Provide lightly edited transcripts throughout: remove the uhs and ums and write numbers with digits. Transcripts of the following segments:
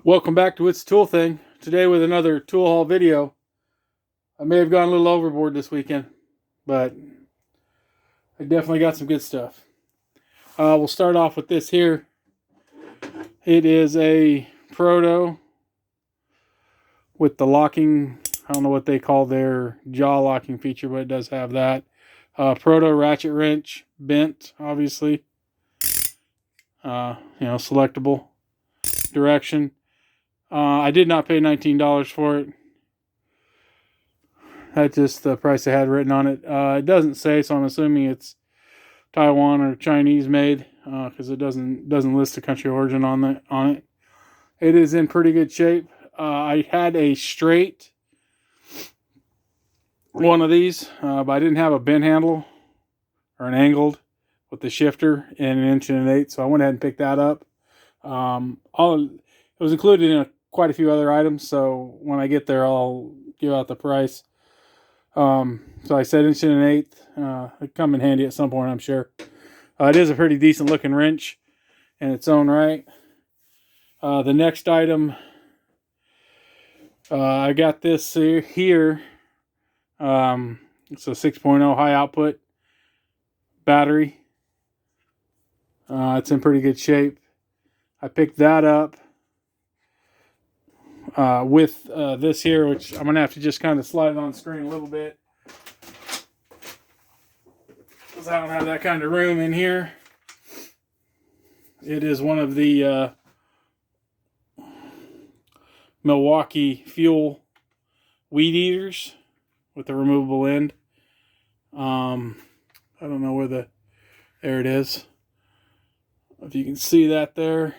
Welcome back to It's a Tool Thing. Today with another tool haul video. I may have gone a little overboard this weekend, but I definitely got some good stuff. We'll start off with this here. It is a Proto with the locking, I don't know what they call their jaw locking feature, but it does have that. Proto ratchet wrench, bent, obviously. Selectable direction. I did not pay $19 for it. That's just the price I had written on it. It doesn't say, so I'm assuming it's Taiwan or Chinese made, because it doesn't list the country of origin on it. It is in pretty good shape. I had a straight one of these, but I didn't have a bent handle or an angled with the shifter and 1.125", so I went ahead and picked that up. It was included in quite a few other items, so when I get there, I'll give out the price. So I said 1.125". It'd come in handy at some point, I'm sure. It is a pretty decent looking wrench in its own right. The next item, I got this here. It's a 6.0 high output battery. It's in pretty good shape. I picked that up with this here, which I'm going to have to just kind of slide it on screen a little bit, because I don't have that kind of room in here. It is one of the Milwaukee fuel weed eaters with the removable end. I don't know where there it is. If you can see that there.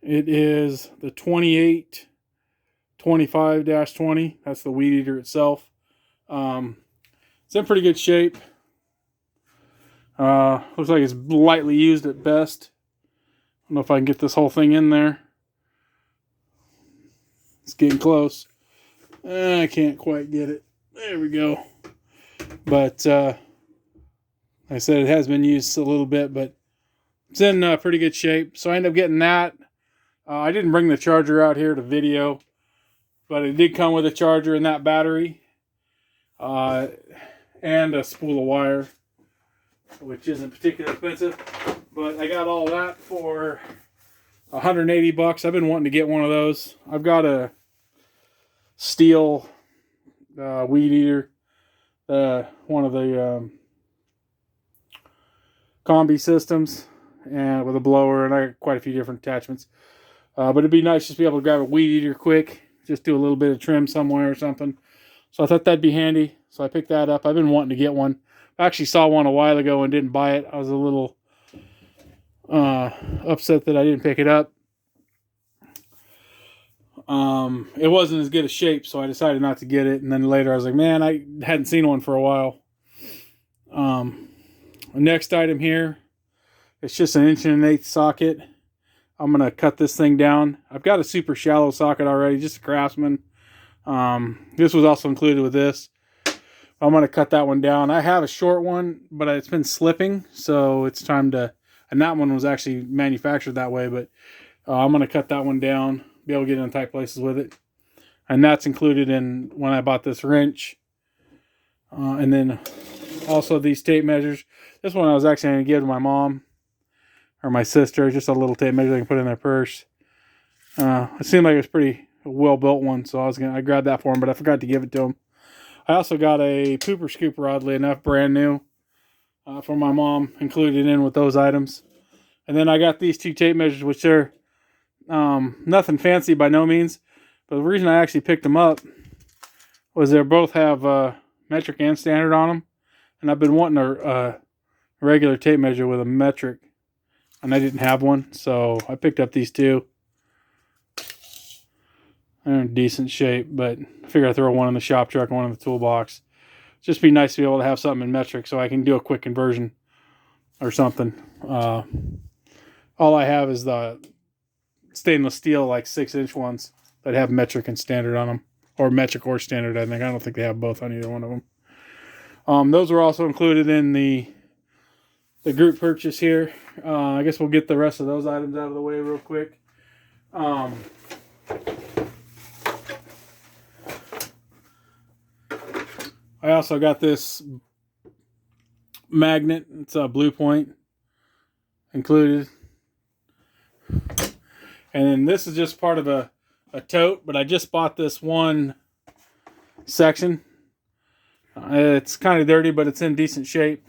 It is the 2825-20. That's the weed eater itself. It's in pretty good shape. Looks like it's lightly used at best. I don't know if I can get this whole thing in there. It's getting close. I can't quite get it. There we go. But like I said, it has been used a little bit, but it's in pretty good shape. So I ended up getting that. I didn't bring the charger out here to video, but it did come with a charger and that battery, and a spool of wire, which isn't particularly expensive. But I got all that for $180. I've been wanting to get one of those. I've got a steel weed eater, one of the combi systems, and with a blower, and I got quite a few different attachments. But it'd be nice just to be able to grab a weed eater quick, just do a little bit of trim somewhere or something. So I thought that'd be handy. So I picked that up. I've been wanting to get one. I actually saw one a while ago and didn't buy it. I was a little upset that I didn't pick it up. It wasn't as good a shape, so I decided not to get it. And then later I was like, man, I hadn't seen one for a while. The next item here, it's just an 1.125" socket. I'm going to cut this thing down. I've got a super shallow socket already, just a Craftsman. This was also included with this. I'm going to cut that one down. I have a short one, but it's been slipping, so it's time to... And that one was actually manufactured that way, but I'm going to cut that one down, be able to get in tight places with it. And that's included in when I bought this wrench. And then also these tape measures. This one I was actually going to give to my mom or my sister, just a little tape measure they can put in their purse. It seemed like it was pretty well built one, so I grabbed that for them, but I forgot to give it to them. I also got a pooper scooper, oddly enough, brand new, for my mom, included in with those items. And then I got these two tape measures, which are nothing fancy by no means, but the reason I actually picked them up was they both have metric and standard on them, and I've been wanting a regular tape measure with a metric, and I didn't have one, so I picked up these two. They're in decent shape, but I figure I'd throw one in the shop truck and one in the toolbox. Just be nice to be able to have something in metric so I can do a quick conversion or something. All I have is the stainless steel, like 6-inch ones that have metric and standard on them, or metric or standard. I don't think they have both on either one of them. Those were also included in the group purchase here. I guess we'll get the rest of those items out of the way real quick. Um, I also got this magnet. It's a Blue Point included. And then this is just part of a tote, but I just bought this one section. It's kind of dirty, but it's in decent shape.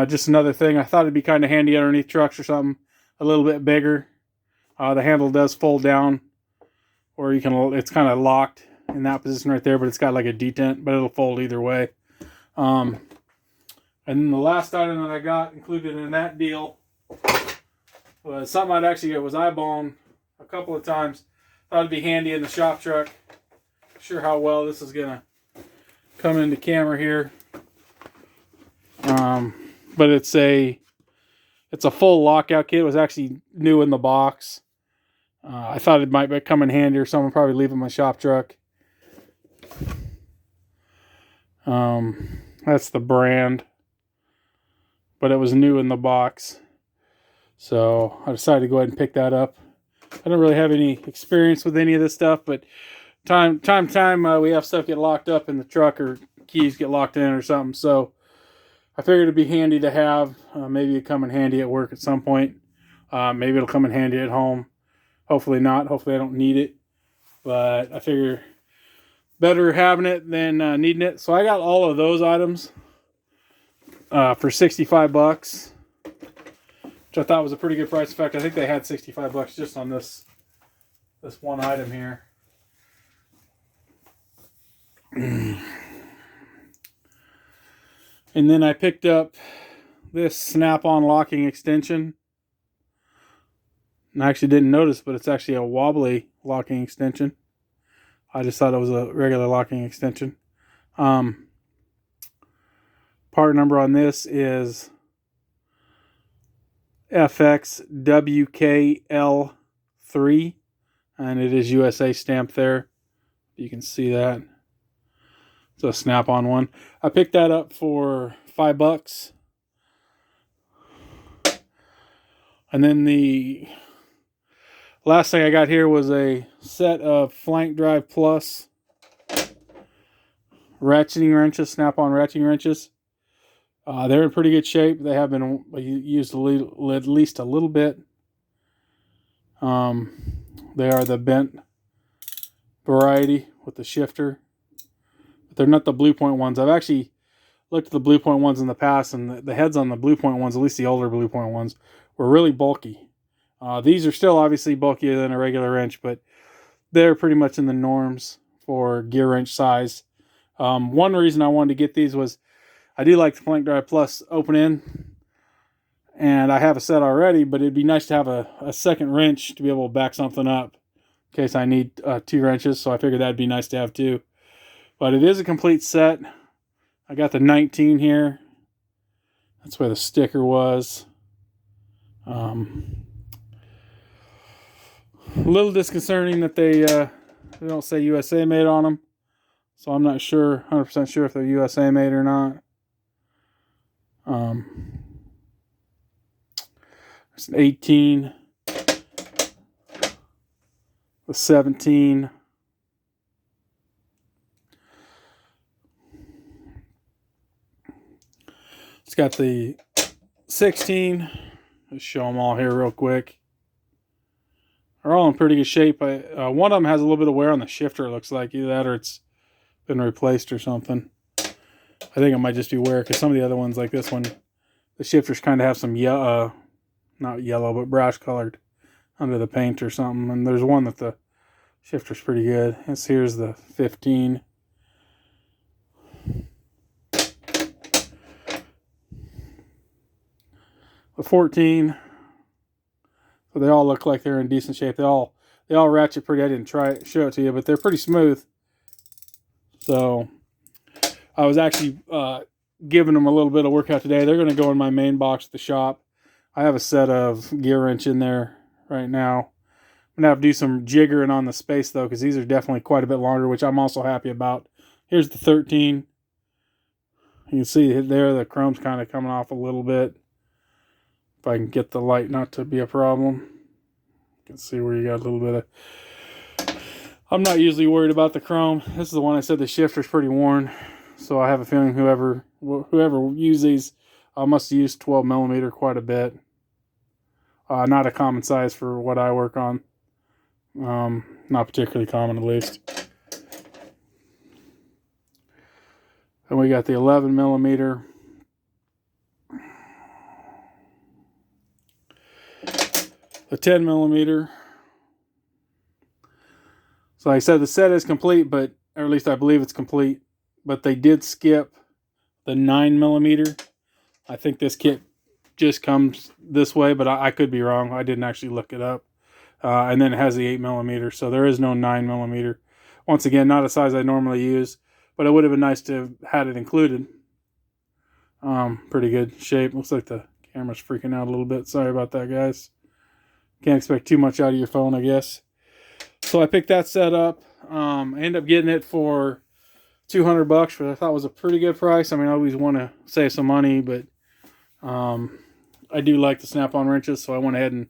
Just another thing. I thought it'd be kind of handy underneath trucks or something a little bit bigger. The handle does fold down, or you can. It's kind of locked in that position right there, but it's got like a detent, but it'll fold either way. And then the last item that I got included in that deal was something I'd actually get was eyeballing a couple of times. Thought it'd be handy in the shop truck. Not sure how well this is gonna come into camera here. But it's a full lockout kit. It was actually new in the box. I thought it might come in handy or someone probably leave it in my shop truck. That's the brand, but it was new in the box, so I decided to go ahead and pick that up. I don't really have any experience with any of this stuff, but time we have stuff get locked up in the truck or keys get locked in or something, so I figured it'd be handy to have. Maybe it'd come in handy at work at some point. Maybe it'll come in handy at home. Hopefully not. Hopefully I don't need it. But I figure better having it than needing it. So I got all of those items for $65, which I thought was a pretty good price. In fact, I think they had $65 just on this one item here. And then I picked up this snap-on locking extension. And I actually didn't notice, but it's actually a wobbly locking extension. I just thought it was a regular locking extension. Part number on this is FXWKL3. And it is USA stamped there. You can see that. It's a snap-on one. I picked that up for $5. And then the last thing I got here was a set of Flank Drive Plus ratcheting wrenches, snap-on ratcheting wrenches. They're in pretty good shape. They have been used at least a little bit. They are the bent variety with the shifter. But they're not the Blue Point ones. I've actually looked at the Blue Point ones in the past, and the heads on the Blue Point ones, at least the older Blue Point ones, were really bulky. These are still obviously bulkier than a regular wrench, but they're pretty much in the norms for gear wrench size. One reason I wanted to get these was I do like the Flank Drive Plus open end, and I have a set already, but it'd be nice to have a second wrench to be able to back something up in case I need 2 wrenches, so I figured that'd be nice to have too. But it is a complete set. I got the 19 here. That's where the sticker was. A little disconcerting that they don't say USA made on them. So I'm not sure, 100% sure if they're USA made or not. There's an 18, a 17. It's got the 16. Let's show them all here real quick. They're all in pretty good shape. One of them has a little bit of wear on the shifter, it looks like. Either that or it's been replaced or something. I think it might just be wear, because some of the other ones, like this one, the shifters kind of have some yellow, not yellow, but brash colored under the paint or something. And there's one that the shifter's pretty good. Here's the 15. The 14. So they all look like they're in decent shape. They all ratchet pretty. I didn't show it to you, but they're pretty smooth. So I was actually giving them a little bit of workout today. They're going to go in my main box at the shop. I have a set of gear wrench in there right now. I'm going to have to do some jiggering on the space though, because these are definitely quite a bit longer, which I'm also happy about. Here's the 13. You can see there the chrome's kind of coming off a little bit. If I can get the light not to be a problem. can see where you got a little bit of... I'm not usually worried about the chrome. This is the one I said the shifter's pretty worn. So I have a feeling whoever used these must have used 12 millimeter quite a bit. Not a common size for what I work on. Not particularly common, at least. And we got the 11 millimeter. The 10 millimeter. So like I said, the set is complete, or at least I believe it's complete. But they did skip the 9 millimeter. I think this kit just comes this way, but I could be wrong. I didn't actually look it up. And then it has the 8 millimeter, so there is no 9 millimeter. Once again, not a size I normally use, but it would have been nice to have had it included. Pretty good shape. Looks like the camera's freaking out a little bit. Sorry about that, guys. Can't expect too much out of your phone, I guess. So I picked that set up. I ended up getting it for $200, which I thought was a pretty good price. I mean, I always want to save some money, but I do like the snap-on wrenches, so I went ahead and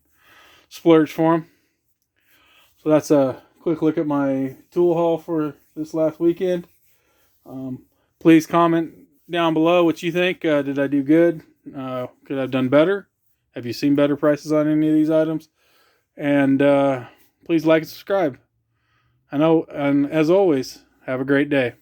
splurged for them. So that's a quick look at my tool haul for this last weekend. Please comment down below what you think. Did I do good? Could I have done better? Have you seen better prices on any of these items? And please like and subscribe. And as always, have a great day.